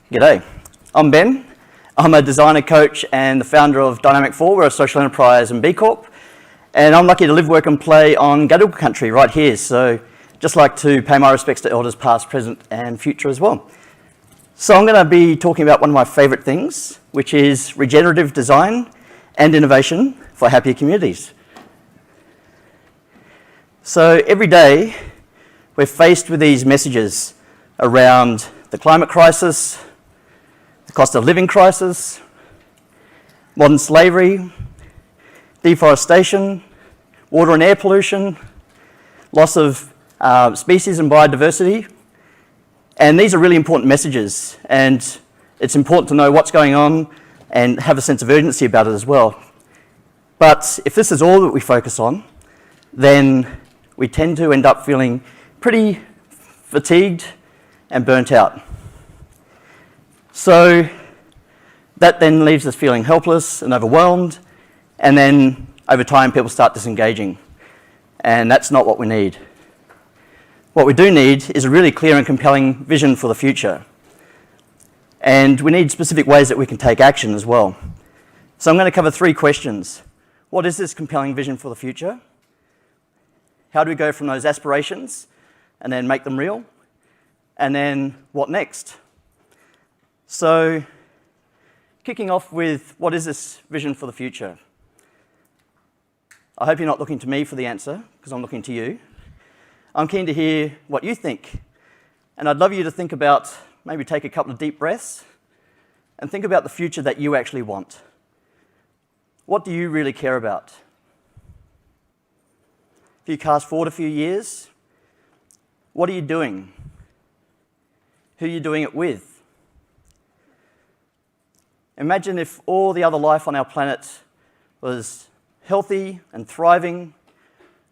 G'day, I'm Ben. I'm a designer coach and the founder of Dynamic 4. We're a social enterprise and B Corp. And I'm lucky to live, work and play on Gadigal country right here. So just like to pay my respects to elders past, present and future as well. So I'm going to be talking about one of my favourite things, which is regenerative design and innovation for happier communities. So every day we're faced with these messages around the climate crisis, the cost of living crisis, modern slavery, deforestation, water and air pollution, loss of species and biodiversity. And these are really important messages, and it's important to know what's going on and have a sense of urgency about it as well. But if this is all that we focus on, then we tend to end up feeling pretty fatigued and burnt out. So that then leaves us feeling helpless and overwhelmed, and then over time people start disengaging, and that's not what we need. What we do need is a really clear and compelling vision for the future, and we need specific ways that we can take action as well. So I'm going to cover 3 questions. What is this compelling vision for the future? How do we go from those aspirations and then make them real? And then what next? So, kicking off with what is this vision for the future? I hope you're not looking to me for the answer, because I'm looking to you. I'm keen to hear what you think, and I'd love you to think about, maybe take a couple of deep breaths, and think about the future that you actually want. What do you really care about? If you cast forward a few years, what are you doing? Who are you doing it with? Imagine if all the other life on our planet was healthy and thriving.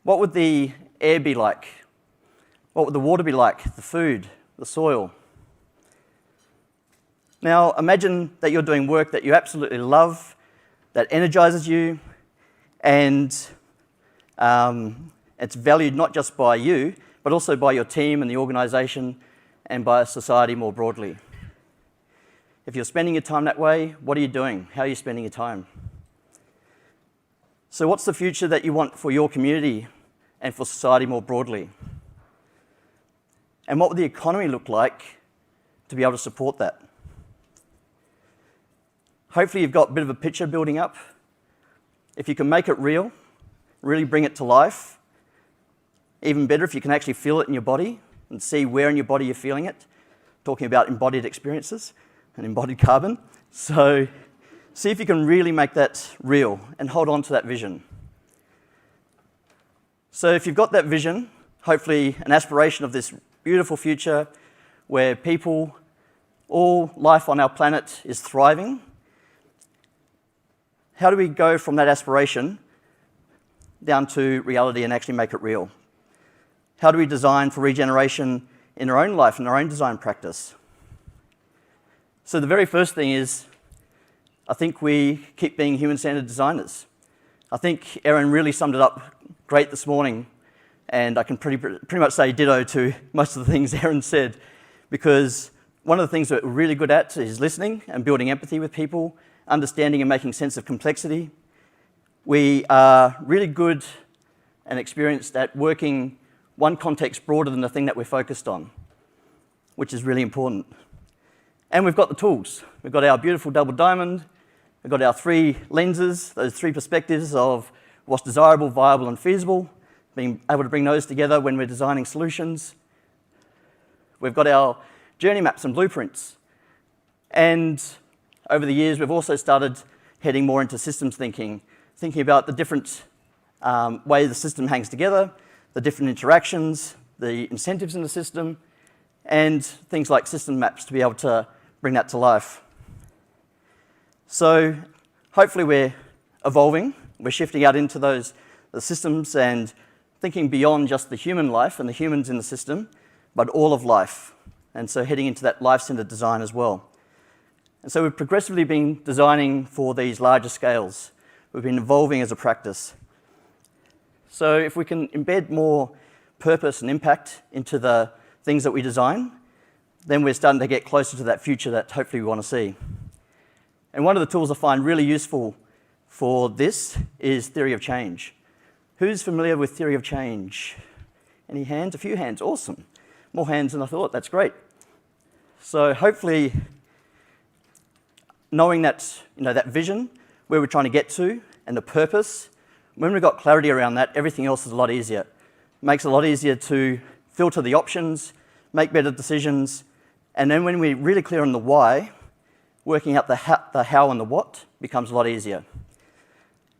What would the air be like? What would the water be like? The food, the soil? Now imagine that you're doing work that you absolutely love, that energizes you, and it's valued not just by you, but also by your team and the organization and by society more broadly. If you're spending your time that way, what are you doing? How are you spending your time? So what's the future that you want for your community and for society more broadly? And what would the economy look like to be able to support that? Hopefully you've got a bit of a picture building up. If you can make it real, really bring it to life. Even better if you can actually feel it in your body and see where in your body you're feeling it. Talking about embodied experiences and embodied carbon. So see if you can really make that real and hold on to that vision. So if you've got that vision, hopefully an aspiration of this beautiful future where people, all life on our planet is thriving, how do we go from that aspiration down to reality and actually make it real? How do we design for regeneration in our own life and our own design practice? So the very first thing is, I think we keep being human-centered designers. I think Erin really summed it up great this morning, and I can pretty much say ditto to most of the things Erin said, because one of the things that we're really good at is listening and building empathy with people, understanding and making sense of complexity. We are really good and experienced at working one context broader than the thing that we're focused on, which is really important. And we've got the tools. We've got our beautiful double diamond. We've got our 3 lenses, those 3 perspectives of what's desirable, viable, and feasible, being able to bring those together when we're designing solutions. We've got our journey maps and blueprints. And over the years, we've also started heading more into systems thinking about the different way the system hangs together, the different interactions, the incentives in the system, and things like system maps to be able to bring that to life. So hopefully we're evolving, we're shifting out into the systems and thinking beyond just the human life and the humans in the system, but all of life. And so heading into that life-centered design as well. And so we've progressively been designing for these larger scales. We've been evolving as a practice. So if we can embed more purpose and impact into the things that we design, then we're starting to get closer to that future that hopefully we want to see. And one of the tools I find really useful for this is theory of change. Who's familiar with theory of change? Any hands? A few hands. Awesome. More hands than I thought. That's great. So hopefully, knowing that, that vision, where we're trying to get to, and the purpose, when we've got clarity around that, everything else is a lot easier. It makes it a lot easier to filter the options, make better decisions, and then when we're really clear on the why, working out the how and the what becomes a lot easier.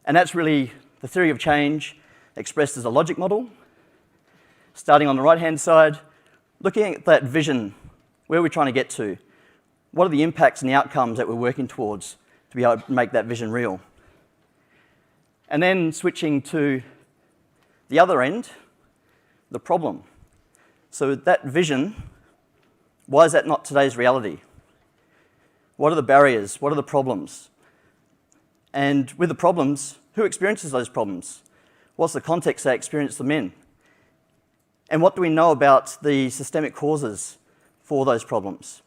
And that's really the theory of change expressed as a logic model. Starting on the right-hand side, looking at that vision, where we're trying to get to. What are the impacts and the outcomes that we're working towards to be able to make that vision real? And then switching to the other end, the problem. So that vision, why is that not today's reality? What are the barriers? What are the problems? And with the problems, who experiences those problems? What's the context they experience them in? And what do we know about the systemic causes for those problems?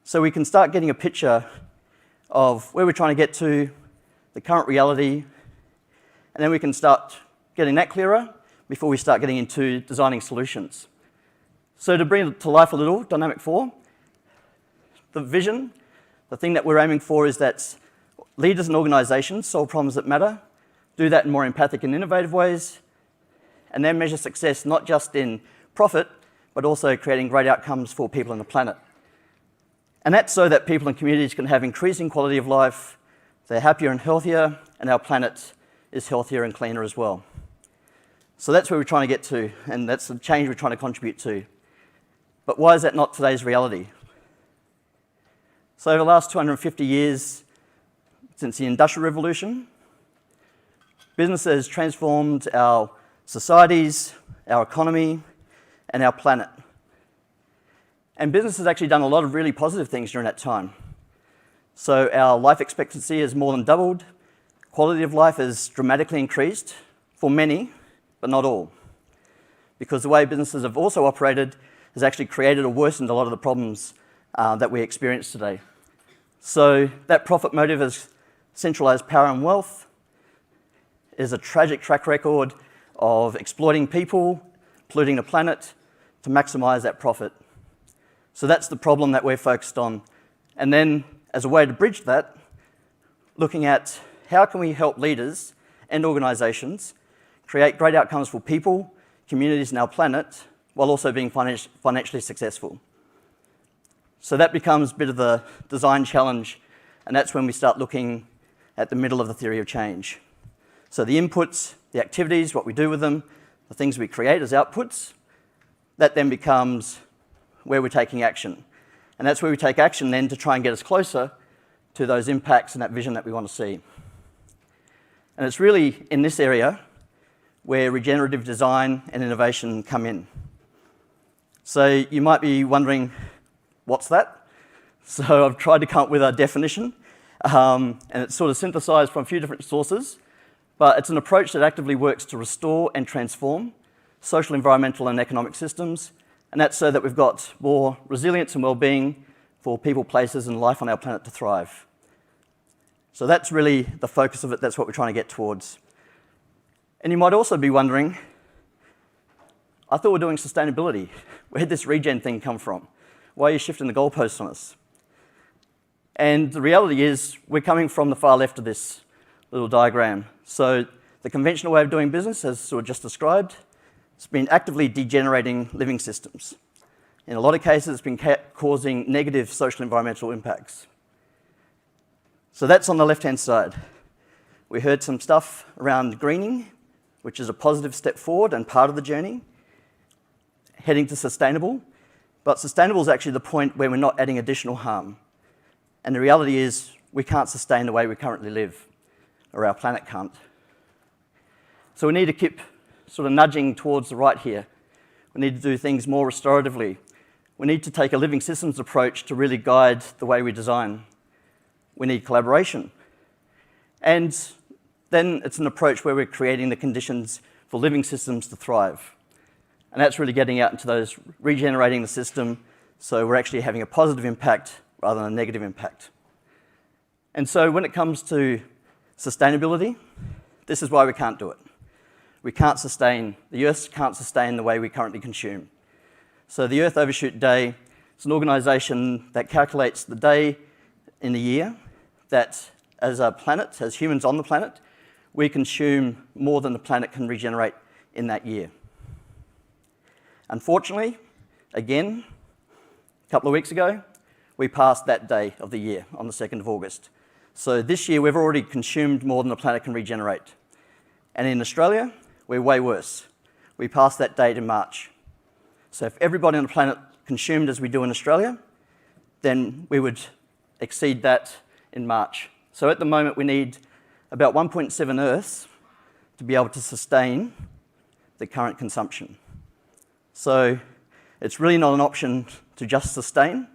So we can start getting a picture of where we're trying to get to, the current reality, and then we can start getting that clearer before we start getting into designing solutions. So to bring it to life a little, Dynamic 4, the vision, the thing that we're aiming for is that leaders and organisations solve problems that matter, do that in more empathic and innovative ways, and then measure success not just in profit, but also creating great outcomes for people on the planet. And that's so that people and communities can have increasing quality of life, they're happier and healthier, and our planet is healthier and cleaner as well. So that's where we're trying to get to, and that's the change we're trying to contribute to. But why is that not today's reality? So over the last 250 years, since the Industrial Revolution, business has transformed our societies, our economy, and our planet. And business has actually done a lot of really positive things during that time. So our life expectancy has more than doubled, quality of life has dramatically increased for many, but not all. Because the way businesses have also operated has actually created or worsened a lot of the problems that we experience today. So that profit motive has centralised power and wealth, is a tragic track record of exploiting people, polluting the planet to maximise that profit. So that's the problem that we're focused on. And then, as a way to bridge that, looking at how can we help leaders and organisations create great outcomes for people, communities and our planet, while also being financially successful. So that becomes a bit of the design challenge, and that's when we start looking at the middle of the theory of change. So the inputs, the activities, what we do with them, the things we create as outputs, that then becomes where we're taking action. And that's where we take action then to try and get us closer to those impacts and that vision that we want to see. And it's really in this area where regenerative design and innovation come in. So you might be wondering, what's that? So I've tried to come up with a definition, and it's sort of synthesized from a few different sources, but it's an approach that actively works to restore and transform social, environmental and economic systems, and that's so that we've got more resilience and well-being for people, places and life on our planet to thrive. So that's really the focus of it, that's what we're trying to get towards. And you might also be wondering, I thought we're doing sustainability. Where did this regen thing come from? Why are you shifting the goalposts on us? And the reality is, we're coming from the far left of this little diagram. So the conventional way of doing business, as sort of just described, it's been actively degenerating living systems. In a lot of cases, it's been causing negative social environmental impacts. So that's on the left-hand side. We heard some stuff around greening, which is a positive step forward and part of the journey, heading to sustainable. But sustainable is actually the point where we're not adding additional harm. And the reality is, we can't sustain the way we currently live, or our planet can't. So we need to keep sort of nudging towards the right here. We need to do things more restoratively. We need to take a living systems approach to really guide the way we design. We need collaboration. And then it's an approach where we're creating the conditions for living systems to thrive. And that's really getting out into those, regenerating the system So we're actually having a positive impact rather than a negative impact. And so when it comes to sustainability, this is why we can't do it. We can't sustain, the Earth can't sustain the way we currently consume. So the Earth Overshoot Day is an organisation that calculates the day in the year that as a planet, as humans on the planet, we consume more than the planet can regenerate in that year. Unfortunately, again, a couple of weeks ago, we passed that day of the year on the 2nd of August. So this year we've already consumed more than the planet can regenerate. And in Australia, we're way worse. We passed that date in March. So if everybody on the planet consumed as we do in Australia, then we would exceed that in March. So at the moment we need about 1.7 Earths to be able to sustain the current consumption. So it's really not an option to just sustain.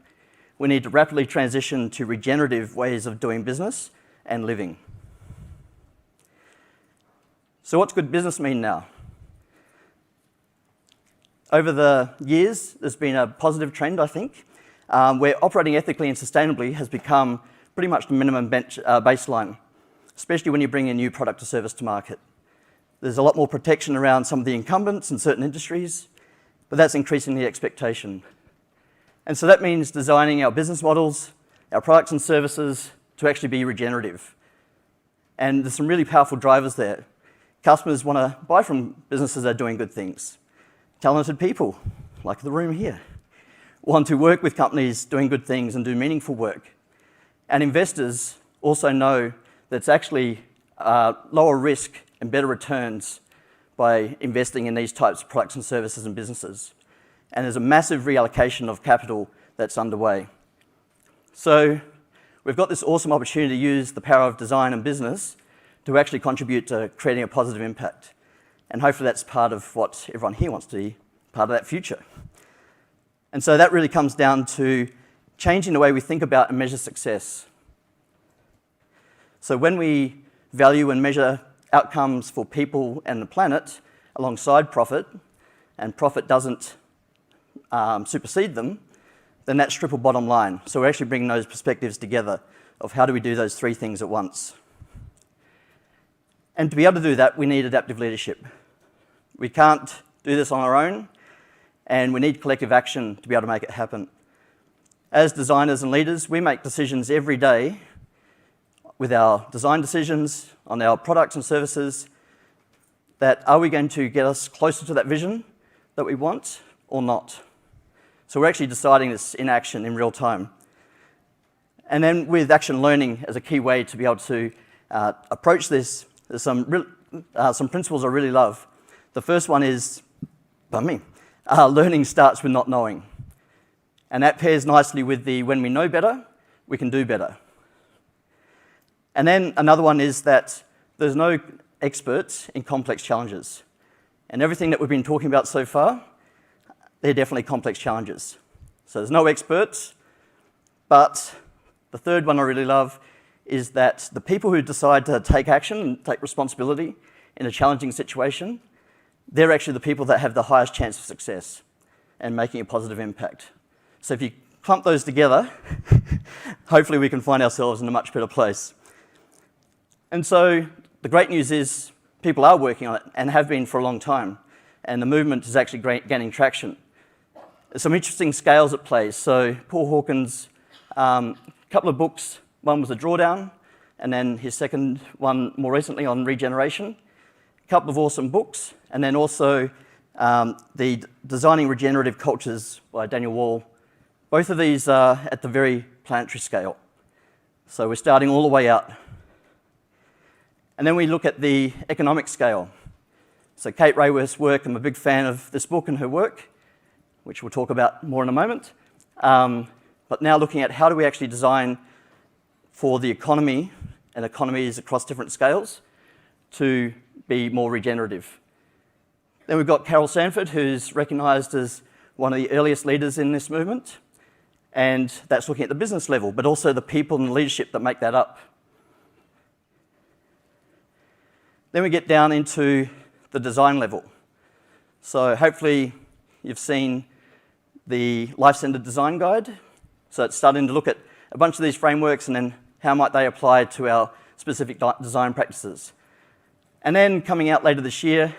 We need to rapidly transition to regenerative ways of doing business and living. So what's good business mean now? Over the years, there's been a positive trend, I think, where operating ethically and sustainably has become pretty much the minimum baseline, especially when you bring a new product or service to market. There's a lot more protection around some of the incumbents in certain industries, but that's increasing the expectation. And so that means designing our business models, our products and services to actually be regenerative. And there's some really powerful drivers there. Customers want to buy from businesses that are doing good things. Talented people, like the room here, want to work with companies doing good things and do meaningful work. And investors also know that it's actually lower risk and better returns by investing in these types of products and services and businesses. And there's a massive reallocation of capital that's underway. So we've got this awesome opportunity to use the power of design and business to actually contribute to creating a positive impact. And hopefully that's part of what everyone here wants to be, part of that future. And so that really comes down to changing the way we think about and measure success. So when we value and measure outcomes for people and the planet alongside profit, and profit doesn't supersede them, then that's triple bottom line. So we're actually bringing those perspectives together of how do we do those three things at once. And to be able to do that, we need adaptive leadership. We can't do this on our own, and we need collective action to be able to make it happen. As designers and leaders, we make decisions every day with our design decisions on our products and services that are we going to get us closer to that vision that we want or not? So we're actually deciding this in action in real time. And then with action learning as a key way to be able to approach this, there's some principles I really love. The first one is, learning starts with not knowing. And that pairs nicely with the when we know better, we can do better. And then another one is that there's no experts in complex challenges. And everything that we've been talking about so far, they're definitely complex challenges. So there's no experts, but the third one I really love is that the people who decide to take action and take responsibility in a challenging situation, they're actually the people that have the highest chance of success and making a positive impact. So if you clump those together, hopefully we can find ourselves in a much better place. And so the great news is people are working on it and have been for a long time, and the movement is actually gaining traction. There's some interesting scales at play. So Paul Hawkins' couple of books, one was A Drawdown, and then his second one more recently on regeneration. A couple of awesome books, and then also the Designing Regenerative Cultures by Daniel Wall. Both of these are at the very planetary scale. So we're starting all the way out. And then we look at the economic scale. So Kate Raworth's work, I'm a big fan of this book and her work, which we'll talk about more in a moment. But now looking at how do we actually design for the economy and economies across different scales to be more regenerative. Then we've got Carol Sanford, who's recognised as one of the earliest leaders in this movement, and that's looking at the business level, but also the people and the leadership that make that up. Then we get down into the design level. So hopefully you've seen the Life-Centered Design Guide. So it's starting to look at a bunch of these frameworks and then how might they apply to our specific design practices. And then coming out later this year,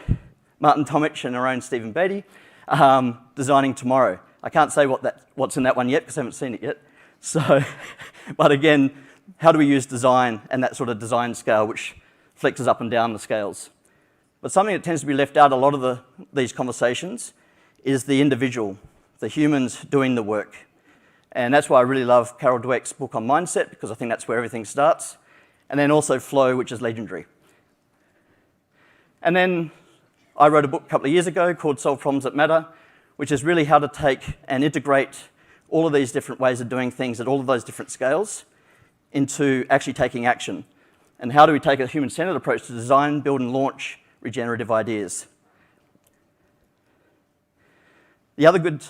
Martin Tomich and our own Stephen Beatty, Designing Tomorrow. I can't say what's in that one yet because I haven't seen it yet. So, but again, how do we use design and that sort of design scale which flexes up and down the scales? But something that tends to be left out a lot of these conversations is the individual, the humans doing the work. And that's why I really love Carol Dweck's book on mindset, because I think that's where everything starts. And then also flow, which is legendary. And then I wrote a book a couple of years ago called Solve Problems That Matter, which is really how to take and integrate all of these different ways of doing things at all of those different scales into actually taking action. And how do we take a human-centered approach to design, build, and launch regenerative ideas? The other good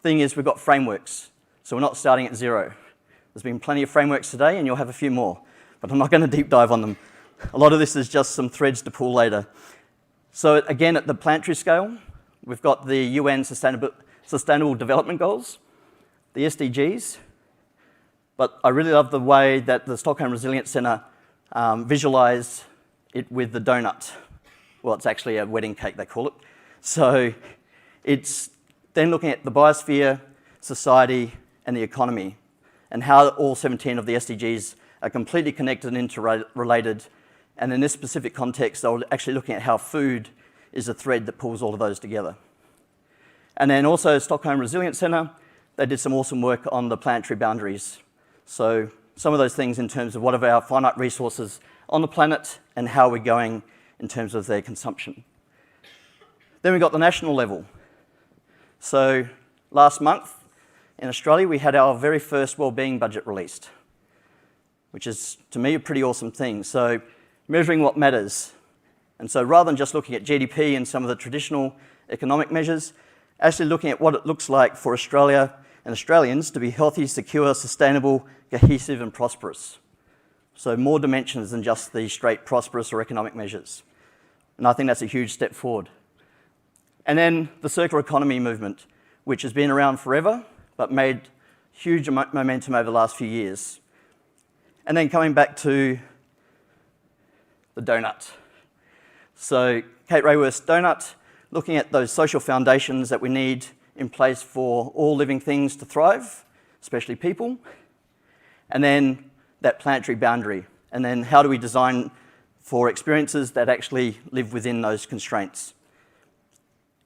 thing is we've got frameworks, so we're not starting at zero. There's been plenty of frameworks today, and you'll have a few more, but I'm not going to deep dive on them. A lot of this is just some threads to pull later. So again, at the planetary scale, we've got the UN Sustainable Development Goals, the SDGs, but I really love the way that the Stockholm Resilience Centre visualised it with the donut. Well, it's actually a wedding cake, they call it. So it's then looking at the biosphere, society, and the economy, and how all 17 of the SDGs are completely connected and interrelated. And in this specific context, they're actually looking at how food is a thread that pulls all of those together. And then also Stockholm Resilience Centre, they did some awesome work on the planetary boundaries. So some of those things in terms of what are our finite resources on the planet and how we're going in terms of their consumption. Then we've got the national level. So last month in Australia, we had our very first wellbeing budget released, which is, to me, a pretty awesome thing. So measuring what matters. And so rather than just looking at GDP and some of the traditional economic measures, actually looking at what it looks like for Australia and Australians to be healthy, secure, sustainable, cohesive, and prosperous. So more dimensions than just the straight prosperous or economic measures. And I think that's a huge step forward. And then the circular economy movement, which has been around forever, but made huge momentum over the last few years. And then coming back to the donut. So Kate Raworth's donut, looking at those social foundations that we need in place for all living things to thrive, especially people. And then that planetary boundary. And then how do we design for experiences that actually live within those constraints?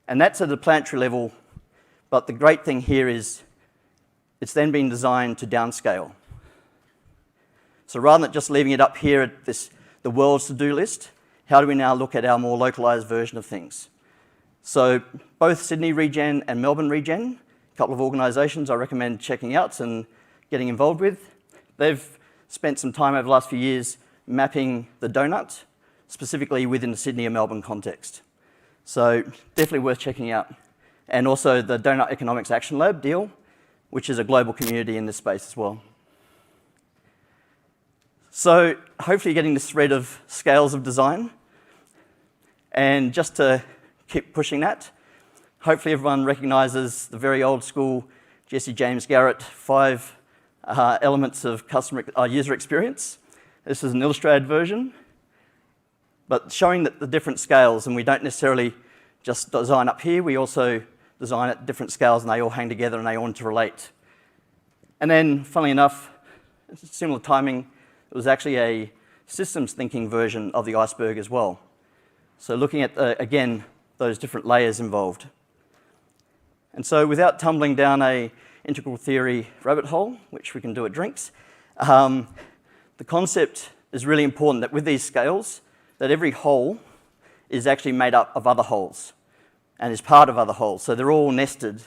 And that's at the planetary level, but the great thing here is it's then been designed to downscale. So rather than just leaving it up here at the world's to-do list, how do we now look at our more localised version of things? So both Sydney Regen and Melbourne Regen, a couple of organisations I recommend checking out and getting involved with, they've spent some time over the last few years mapping the donut, specifically within the Sydney and Melbourne context. So definitely worth checking out. And also the Donut Economics Action Lab deal, which is a global community in this space as well. So hopefully you're getting this thread of scales of design. And just to keep pushing that, hopefully everyone recognises the very old school Jesse James Garrett 5 elements of user experience. This is an illustrated version, but showing that the different scales, and we don't necessarily just design up here, we also design at different scales and they all hang together and they all interrelate. And then, funnily enough, similar timing, it was actually a systems thinking version of the iceberg as well. So looking at, again, those different layers involved. And so without tumbling down a integral theory rabbit hole, which we can do at drinks, the concept is really important that with these scales, that every whole is actually made up of other wholes and is part of other wholes. So they're all nested.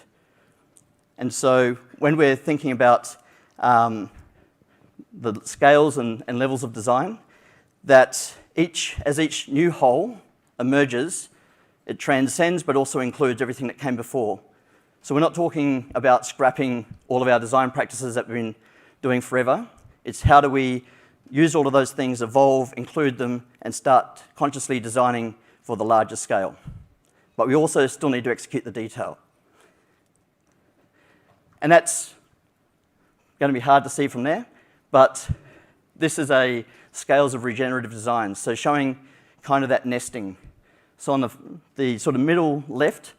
And so when we're thinking about the scales and levels of design, that as each new whole emerges, it transcends but also includes everything that came before. So we're not talking about scrapping all of our design practices that we've been doing forever. It's how do we use all of those things, evolve, include them, and start consciously designing for the larger scale. But we also still need to execute the detail. And that's going to be hard to see from there, but this is a scales of regenerative design, so showing kind of that nesting. So on the sort of middle left,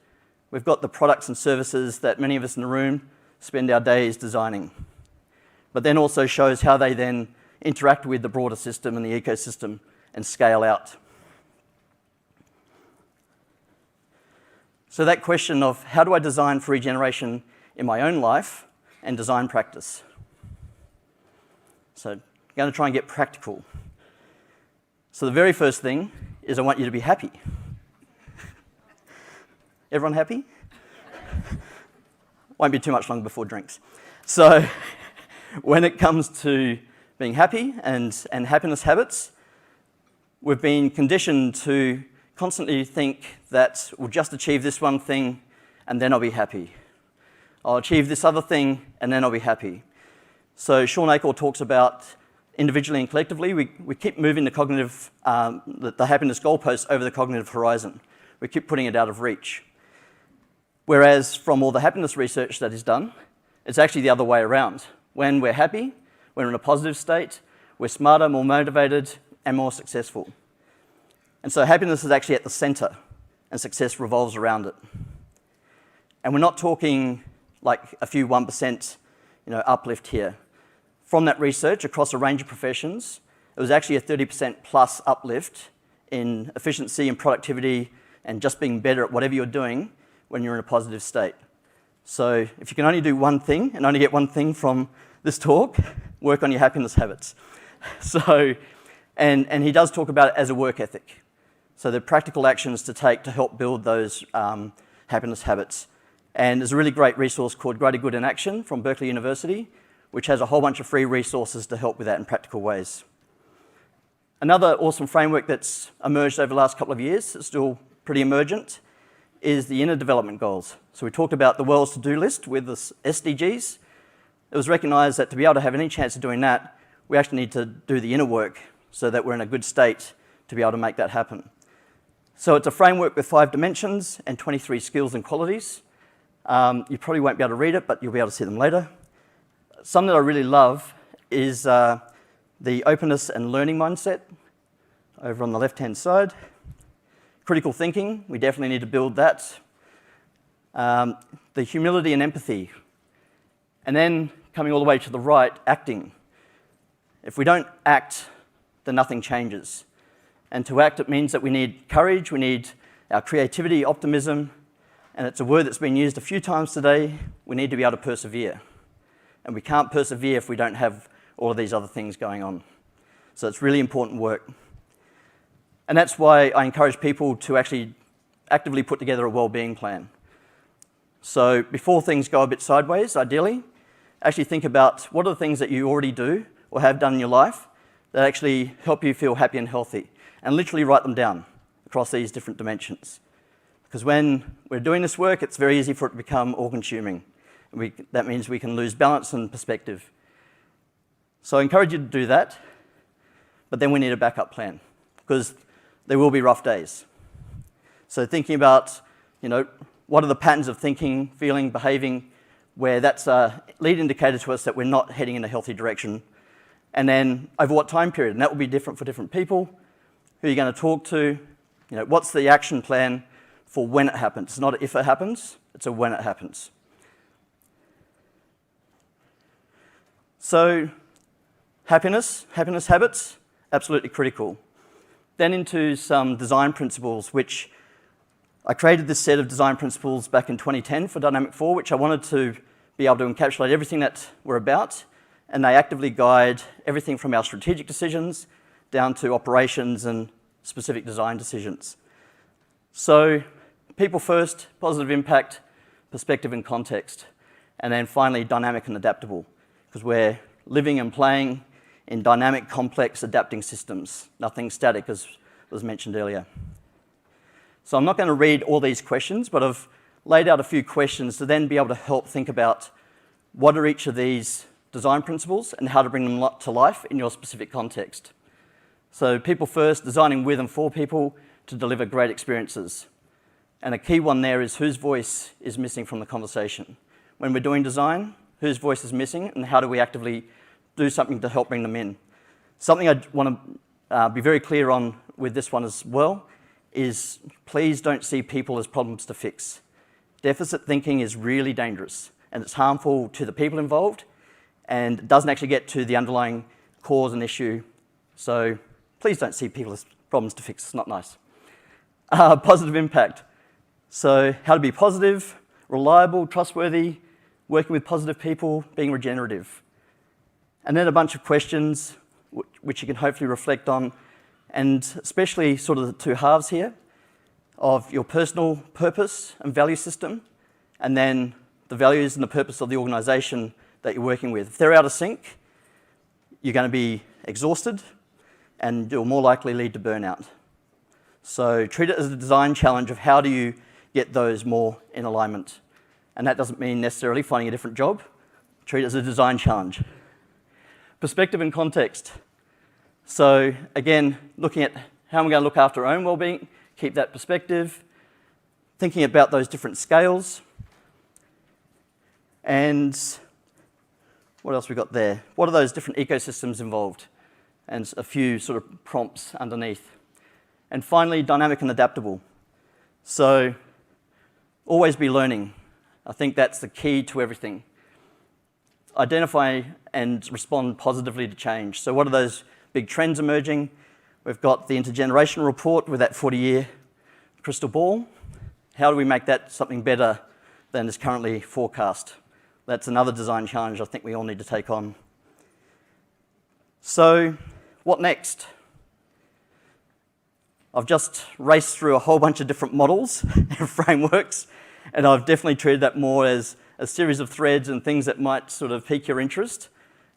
we've got the products and services that many of us in the room spend our days designing, but then also shows how they then interact with the broader system and the ecosystem and scale out. So that question of how do I design for regeneration in my own life and design practice? So I'm going to try and get practical. So the very first thing is I want you to be happy. Everyone happy? Won't be too much longer before drinks. So when it comes to being happy and happiness habits, we've been conditioned to constantly think that we'll just achieve this one thing and then I'll be happy. I'll achieve this other thing and then I'll be happy. So Sean Achor talks about individually and collectively, we keep moving the cognitive, the happiness goalpost over the cognitive horizon. We keep putting it out of reach. Whereas from all the happiness research that is done, it's actually the other way around. When we're happy, when we're in a positive state, we're smarter, more motivated, and more successful. And so happiness is actually at the center, and success revolves around it. And we're not talking like a few 1%, uplift here. From that research across a range of professions, it was actually a 30% plus uplift in efficiency and productivity and just being better at whatever you're doing when you're in a positive state. So if you can only do one thing and only get one thing from this talk, work on your happiness habits. So, and he does talk about it as a work ethic. So the practical actions to take to help build those happiness habits. And there's a really great resource called Greater Good in Action from Berkeley University, which has a whole bunch of free resources to help with that in practical ways. Another awesome framework that's emerged over the last couple of years, it's still pretty emergent, is the Inner Development Goals. So we talked about the world's to-do list with the SDGs. It was recognised that to be able to have any chance of doing that, we actually need to do the inner work so that we're in a good state to be able to make that happen. So it's a framework with 5 dimensions and 23 skills and qualities. You probably won't be able to read it, but you'll be able to see them later. Some that I really love is the openness and learning mindset over on the left-hand side. Critical thinking, we definitely need to build that. The humility and empathy. And then coming all the way to the right, acting. If we don't act, then nothing changes. And to act, it means that we need courage, we need our creativity, optimism, and it's a word that's been used a few times today, we need to be able to persevere. And we can't persevere if we don't have all of these other things going on. So it's really important work. And that's why I encourage people to actually actively put together a well-being plan. So before things go a bit sideways, ideally, actually think about what are the things that you already do or have done in your life that actually help you feel happy and healthy, and literally write them down across these different dimensions. Because when we're doing this work, it's very easy for it to become all-consuming. That means we can lose balance and perspective. So I encourage you to do that, but then we need a backup plan, because there will be rough days. So thinking about, what are the patterns of thinking, feeling, behaving, where that's a lead indicator to us that we're not heading in a healthy direction. And then over what time period, and that will be different for different people. Who are you going to talk to? What's the action plan for when it happens? It's not if it happens, it's a when it happens. So happiness habits, absolutely critical. Then into some design principles, which I created this set of design principles back in 2010 for Dynamic 4, which I wanted to be able to encapsulate everything that we're about, and they actively guide everything from our strategic decisions down to operations and specific design decisions. So people first, positive impact, perspective and context, and then finally dynamic and adaptable, because we're living and playing in dynamic, complex, adapting systems, nothing static, as was mentioned earlier. So I'm not going to read all these questions, but I've laid out a few questions to then be able to help think about what are each of these design principles and how to bring them to life in your specific context. So people first, designing with and for people to deliver great experiences. And a key one there is whose voice is missing from the conversation. when we're doing design, whose voice is missing, and how do we actively do something to help bring them in. Something I want to be very clear on with this one as well is please don't see people as problems to fix. Deficit thinking is really dangerous, and it's harmful to the people involved, and it doesn't actually get to the underlying cause and issue. So please don't see people as problems to fix. It's not nice. Positive impact. So how to be positive, reliable, trustworthy, working with positive people, being regenerative. And then a bunch of questions which you can hopefully reflect on, and especially sort of the two halves here of your personal purpose and value system, and then the values and the purpose of the organisation that you're working with. If they're out of sync, you're going to be exhausted, and you'll more likely lead to burnout. So treat it as a design challenge of how do you get those more in alignment. And that doesn't mean necessarily finding a different job. Treat it as a design challenge. Perspective and context. So again, looking at how we're going to look after our own well-being, keep that perspective, thinking about those different scales. And what else we got there? What are those different ecosystems involved? And a few sort of prompts underneath. And finally, dynamic and adaptable. So always be learning. I think that's the key to everything. Identify and respond positively to change. So what are those big trends emerging? We've got the intergenerational report with that 40-year crystal ball. How do we make that something better than is currently forecast? That's another design challenge I think we all need to take on. So what next? I've just raced through a whole bunch of different models and frameworks, and I've definitely treated that more as a series of threads and things that might sort of pique your interest.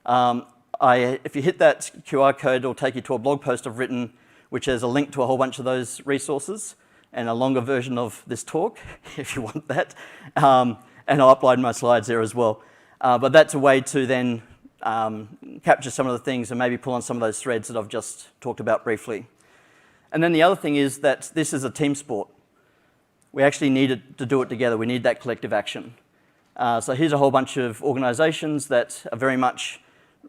If you hit that QR code, it'll take you to a blog post I've written, which has a link to a whole bunch of those resources and a longer version of this talk, if you want that. And I'll upload my slides there as well. But that's a way to then capture some of the things and maybe pull on some of those threads that I've just talked about briefly. And then the other thing is that this is a team sport. We actually need to do it together. We need that collective action. So here's a whole bunch of organisations that are very much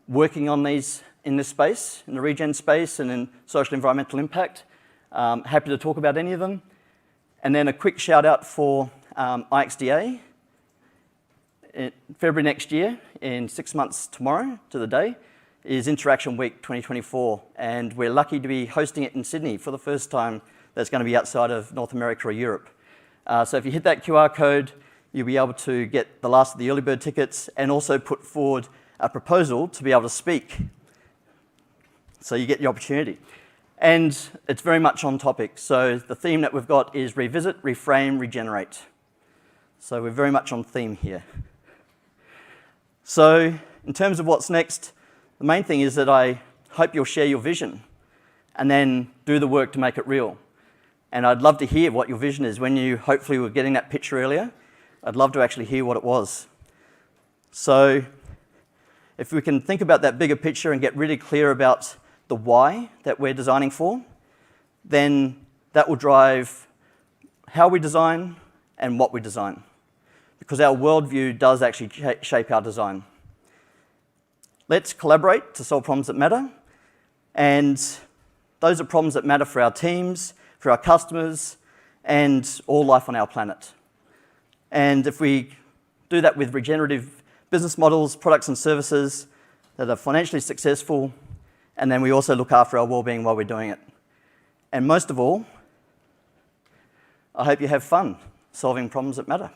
working on these in this space, in the regen space and in social environmental impact. Happy to talk about any of them. And then a quick shout out for IXDA. In February next year, in 6 months tomorrow to the day, is Interaction Week 2024, and we're lucky to be hosting it in Sydney for the first time that's going to be outside of North America or Europe. So if you hit that QR code, you'll be able to get the last of the early bird tickets and also put forward a proposal to be able to speak. So you get the opportunity. And it's very much on topic. So the theme that we've got is revisit, reframe, regenerate. So we're very much on theme here. So in terms of what's next, the main thing is that I hope you'll share your vision and then do the work to make it real. And I'd love to hear what your vision is. When you hopefully were getting that picture earlier, I'd love to actually hear what it was. So if we can think about that bigger picture and get really clear about the why that we're designing for, then that will drive how we design and what we design. Because our worldview does actually shape our design. Let's collaborate to solve problems that matter. And those are problems that matter for our teams, for our customers, and all life on our planet. And if we do that with regenerative business models, products and services that are financially successful, and then we also look after our well-being while we're doing it. And most of all, I hope you have fun solving problems that matter.